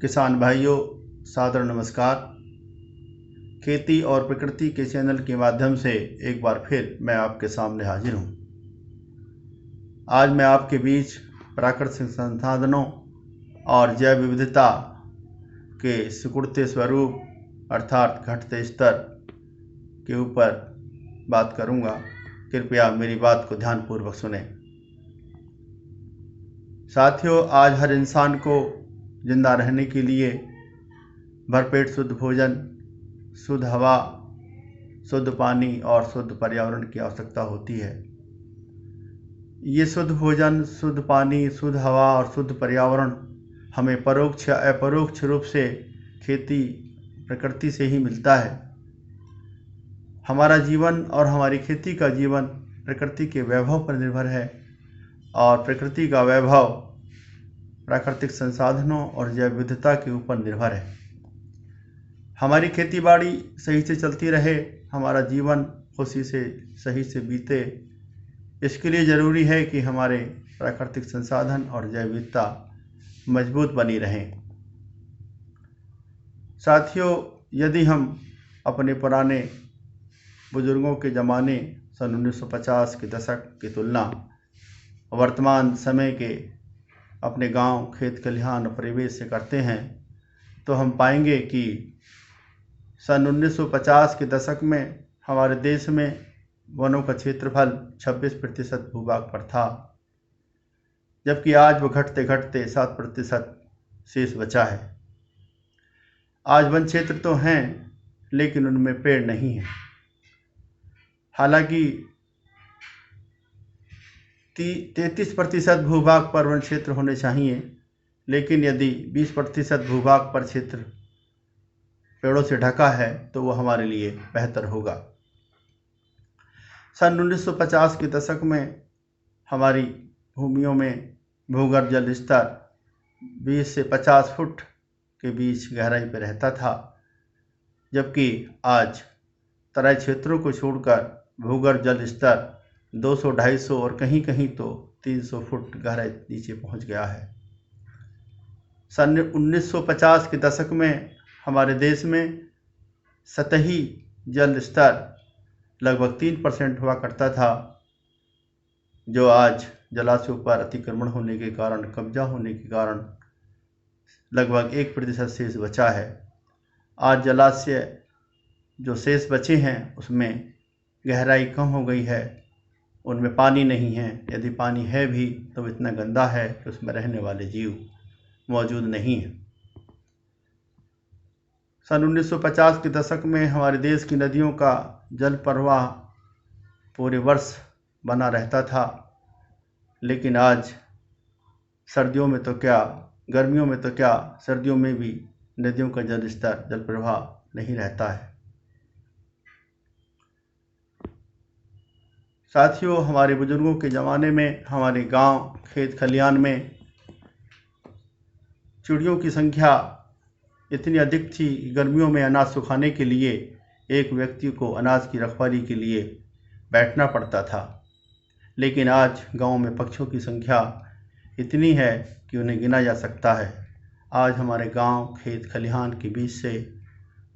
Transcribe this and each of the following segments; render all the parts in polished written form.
किसान भाइयों, सादर नमस्कार। खेती और प्रकृति के चैनल के माध्यम से एक बार फिर मैं आपके सामने हाजिर हूँ। आज मैं आपके बीच प्राकृतिक संसाधनों और जैव विविधता के सिकुड़ते स्वरूप अर्थात घटते स्तर के ऊपर बात करूँगा। कृपया मेरी बात को ध्यानपूर्वक सुनें। साथियों, आज हर इंसान को जिंदा रहने के लिए भरपेट शुद्ध भोजन, शुद्ध हवा, शुद्ध पानी और शुद्ध पर्यावरण की आवश्यकता होती है। ये शुद्ध भोजन, शुद्ध पानी, शुद्ध हवा और शुद्ध पर्यावरण हमें परोक्ष या अपरोक्ष रूप से खेती प्रकृति से ही मिलता है। हमारा जीवन और हमारी खेती का जीवन प्रकृति के वैभव पर निर्भर है और प्रकृति का वैभव प्राकृतिक संसाधनों और जैव विविधता के ऊपर निर्भर है। हमारी खेतीबाड़ी सही से चलती रहे, हमारा जीवन खुशी से सही से बीते, इसके लिए ज़रूरी है कि हमारे प्राकृतिक संसाधन और जैव विविधता मजबूत बनी रहें। साथियों, यदि हम अपने पुराने बुजुर्गों के ज़माने सन 1950 के दशक की तुलना वर्तमान समय के अपने गांव, खेत खलिहान और परिवेश से करते हैं तो हम पाएंगे कि सन 1950 के दशक में हमारे देश में वनों का क्षेत्रफल 26% भूभाग पर था, जबकि आज वो घटते घटते 7% शेष बचा है। आज वन क्षेत्र तो हैं लेकिन उनमें पेड़ नहीं हैं। हालांकि 33% भूभाग पर वन क्षेत्र होने चाहिए, लेकिन यदि 20% भूभाग पर क्षेत्र पेड़ों से ढका है तो वो हमारे लिए बेहतर होगा। सन 1950 के दशक में हमारी भूमियों में भूगर्भ जल स्तर 20 से 50 फुट के बीच गहराई पर रहता था, जबकि आज तराई क्षेत्रों को छोड़कर भूगर्भ जल स्तर 200, 250 और कहीं कहीं तो 300 फुट गहराई नीचे पहुंच गया है। सन 1950 के दशक में हमारे देश में सतही जल स्तर लगभग 3% हुआ करता था, जो आज जलाशयों पर अतिक्रमण होने के कारण, कब्जा होने के कारण लगभग 1% शेष बचा है। आज जलाशय जो शेष बचे हैं उसमें गहराई कम हो गई है, उनमें पानी नहीं है। यदि पानी है भी तो इतना गंदा है कि उसमें रहने वाले जीव मौजूद नहीं हैं। सन 1950 के दशक में हमारे देश की नदियों का जल प्रवाह पूरे वर्ष बना रहता था, लेकिन आज सर्दियों में तो क्या, गर्मियों में तो क्या, सर्दियों में भी नदियों का जल स्तर, जल प्रवाह नहीं रहता है। साथियों, हमारे बुजुर्गों के ज़माने में हमारे गांव, खेत खलिहान में चिड़ियों की संख्या इतनी अधिक थी, गर्मियों में अनाज सुखाने के लिए एक व्यक्ति को अनाज की रखवाली के लिए बैठना पड़ता था। लेकिन आज गांव में पक्षियों की संख्या इतनी है कि उन्हें गिना जा सकता है। आज हमारे गांव, खेत खलिहान के बीच से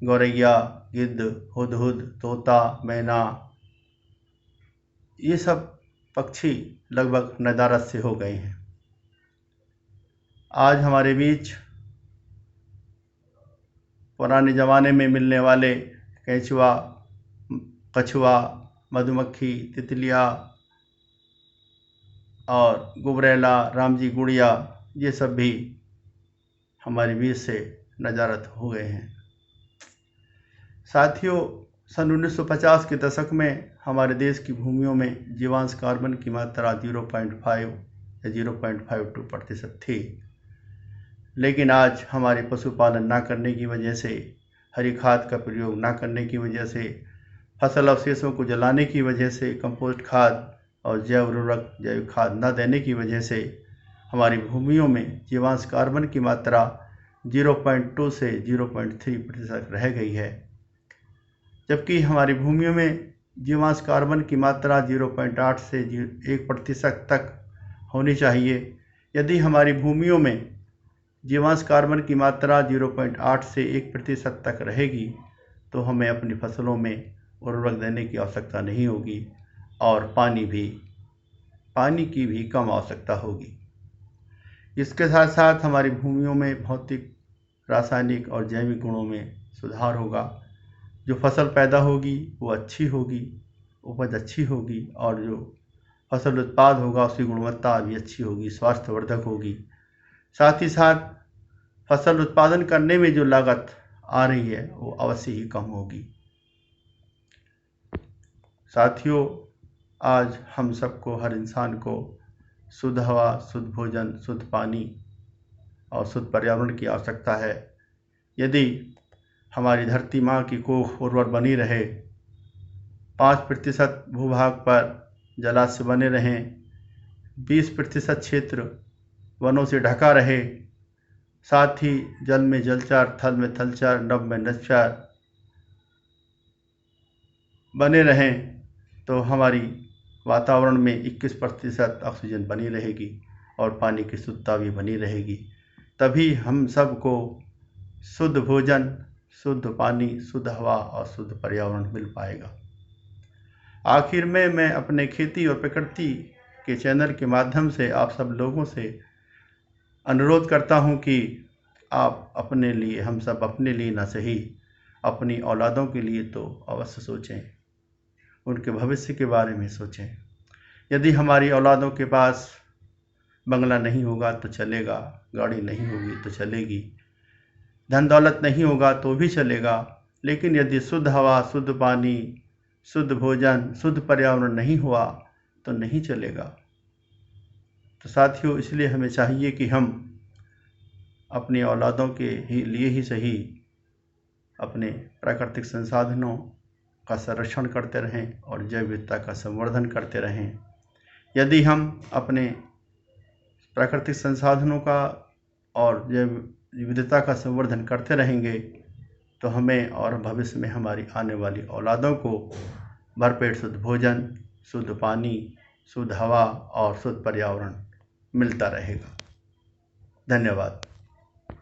गौरैया, गिद्ध, हुदहुद, तोता, मैना, ये सब पक्षी लगभग नदारद से हो गए हैं। आज हमारे बीच पुराने ज़माने में मिलने वाले केंचुआ, कछुआ, मधुमक्खी, तितलियाँ और गुबरैला, रामजी गुड़िया, ये सब भी हमारे बीच से नदारद हो गए हैं। साथियों, सन 1950 के दशक में हमारे देश की भूमियों में जीवांश कार्बन की मात्रा 0.5 या 0.52% थी, लेकिन आज हमारे पशुपालन ना करने की वजह से, हरी खाद का प्रयोग ना करने की वजह से, फसल अवशेषों को जलाने की वजह से, कंपोस्ट खाद और जैव उर्वरक, जैविक खाद न देने की वजह से हमारी भूमियों में जीवांश कार्बन की मात्रा 0.2 से 0.3% रह गई है, जबकि हमारी भूमियों में जीवांश कार्बन की मात्रा 0.8 से 1% तक होनी चाहिए। यदि हमारी भूमियों में जीवांश कार्बन की मात्रा 0.8 से 1% तक रहेगी तो हमें अपनी फसलों में उर्वरक देने की आवश्यकता नहीं होगी और पानी की भी कम आवश्यकता होगी। इसके साथ साथ हमारी भूमियों में भौतिक, रासायनिक और जैविक गुणों में सुधार होगा। जो फसल पैदा होगी वो अच्छी होगी, उपज अच्छी होगी और जो फसल उत्पाद होगा उसकी गुणवत्ता भी अच्छी होगी, स्वास्थ्यवर्धक होगी। साथ ही साथ फसल उत्पादन करने में जो लागत आ रही है वो अवश्य ही कम होगी। साथियों, आज हम सबको, हर इंसान को शुद्ध हवा, शुद्ध भोजन, शुद्ध पानी और शुद्ध पर्यावरण की आवश्यकता है। यदि हमारी धरती माँ की कोख उर्वर बनी रहे, 5% भूभाग पर जलाशय बने रहें, 20% क्षेत्र वनों से ढका रहे, साथ ही जल में जलचर, थल में थलचर, नभ में नभचर बने रहें तो हमारी वातावरण में 21% ऑक्सीजन बनी रहेगी और पानी की शुद्धता भी बनी रहेगी। तभी हम सबको शुद्ध भोजन, शुद्ध पानी, शुद्ध हवा और शुद्ध पर्यावरण मिल पाएगा। आखिर में मैं अपने खेती और प्रकृति के चैनल के माध्यम से आप सब लोगों से अनुरोध करता हूं कि आप अपने लिए, हम सब अपने लिए ना सही, अपनी औलादों के लिए तो अवश्य सोचें, उनके भविष्य के बारे में सोचें। यदि हमारी औलादों के पास बंगला नहीं होगा तो चलेगा, गाड़ी नहीं होगी तो चलेगी, धन दौलत नहीं होगा तो भी चलेगा, लेकिन यदि शुद्ध हवा, शुद्ध पानी, शुद्ध भोजन, शुद्ध पर्यावरण नहीं हुआ तो नहीं चलेगा। तो साथियों, इसलिए हमें चाहिए कि हम अपनी औलादों के लिए ही सही अपने प्राकृतिक संसाधनों का संरक्षण करते रहें और जैव विविधता का संवर्धन करते रहें। यदि हम अपने प्राकृतिक संसाधनों का और जैव विविधता का संवर्धन करते रहेंगे तो हमें और भविष्य में हमारी आने वाली औलादों को भरपेट शुद्ध भोजन, शुद्ध पानी, शुद्ध हवा और शुद्ध पर्यावरण मिलता रहेगा। धन्यवाद।